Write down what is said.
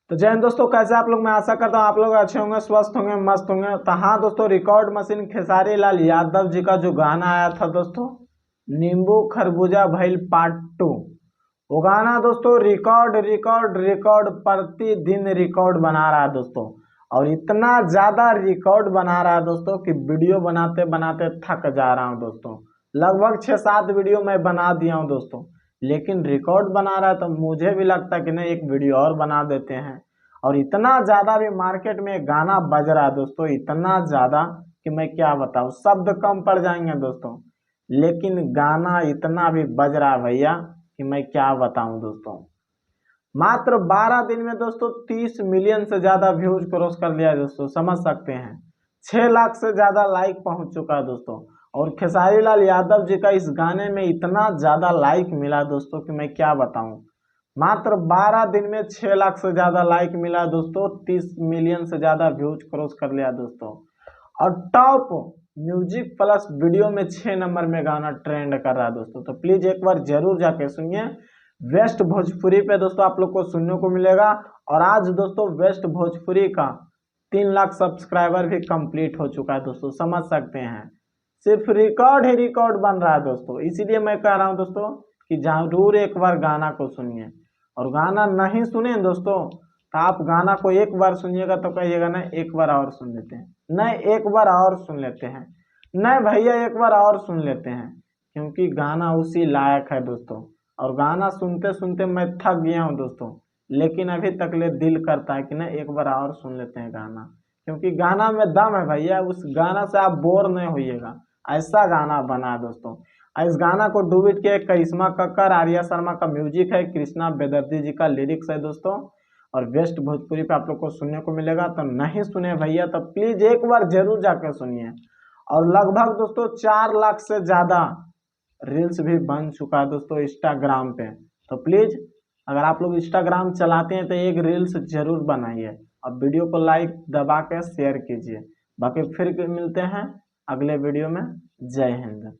तो जय हिंद दोस्तों, कैसे आप लोग। मैं आशा करता हूँ आप लोग अच्छे होंगे, स्वस्थ होंगे, मस्त होंगे। तो हाँ दोस्तों, रिकॉर्ड मशीन खेसारी लाल यादव जी का जो गाना आया था दोस्तों, नींबू खरबूजा भइल पार्ट 2, वो गाना दोस्तों रिकॉर्ड रिकॉर्ड रिकॉर्ड प्रतिदिन रिकॉर्ड बना रहा है दोस्तों। और इतना ज्यादा रिकॉर्ड बना रहा है दोस्तों कि वीडियो बनाते बनाते थक जा रहा हूँ दोस्तों। लगभग 6-7 वीडियो मैं बना दिया हूँ दोस्तों, लेकिन रिकॉर्ड बना रहा है तो मुझे भी लगता है कि नहीं, एक वीडियो और बना देते हैं। और इतना ज्यादा भी मार्केट में गाना बज रहा है दोस्तों, इतना ज्यादा कि मैं क्या बताऊँ, शब्द कम पड़ जाएंगे दोस्तों। लेकिन गाना इतना भी बज रहा है भैया कि मैं क्या बताऊं दोस्तों। मात्र 12 दिन में दोस्तों 30 मिलियन से ज्यादा व्यूज क्रॉस कर लिया दोस्तों, समझ सकते हैं। 6 लाख से ज्यादा लाइक पहुंच चुका है दोस्तों। और खेसारी लाल यादव जी का इस गाने में इतना ज्यादा लाइक मिला दोस्तों कि मैं क्या बताऊं। मात्र 12 दिन में 6 लाख से ज्यादा लाइक मिला दोस्तों, 30 मिलियन से ज्यादा व्यूज क्रॉस कर लिया दोस्तों। और टॉप म्यूजिक प्लस वीडियो में 6 नंबर में गाना ट्रेंड कर रहा है दोस्तों। तो प्लीज एक बार जरूर जाके सुनिए। वेस्ट भोजपुरी पे दोस्तों आप लोग को सुनने को मिलेगा। और आज दोस्तों वेस्ट भोजपुरी का 3 लाख सब्सक्राइबर भी कंप्लीट हो चुका है दोस्तों, समझ सकते हैं। सिर्फ रिकॉर्ड ही रिकॉर्ड बन रहा है दोस्तों। इसीलिए मैं कह रहा हूँ दोस्तों कि जरूर एक बार गाना को सुनिए। और गाना नहीं सुने दोस्तों तो आप गाना को एक बार सुनिएगा तो कहिएगा ना एक बार और सुन लेते हैं, नहीं एक बार और सुन लेते हैं, नहीं भैया एक बार और सुन लेते हैं। क्योंकि गाना उसी लायक है दोस्तों। और गाना सुनते सुनते मैं थक गया हूँ दोस्तों, लेकिन अभी तक ले दिल करता है कि ना एक बार और सुन लेते हैं गाना। क्योंकि गाना में दम है भैया, उस गाना से आप बोर नहीं होइएगा, ऐसा गाना बना है दोस्तों। इस गाना को डुबिट किया करिश्मा कक्कर, आर्या शर्मा का म्यूजिक है, कृष्णा बेदर्दी जी का लिरिक्स है दोस्तों। और वेस्ट भोजपुरी पे आप लोग को सुनने को मिलेगा। तो नहीं सुने भैया तो प्लीज एक बार जरूर जाकर सुनिए। और लगभग दोस्तों 4 लाख से ज्यादा रील्स भी बन चुका है दोस्तों इंस्टाग्राम पे। तो प्लीज अगर आप लोग इंस्टाग्राम चलाते हैं तो एक रील्स जरूर बनाइए। अब वीडियो को लाइक दबा के शेयर कीजिए। बाकी फिर मिलते हैं अगले वीडियो में। जय हिंद।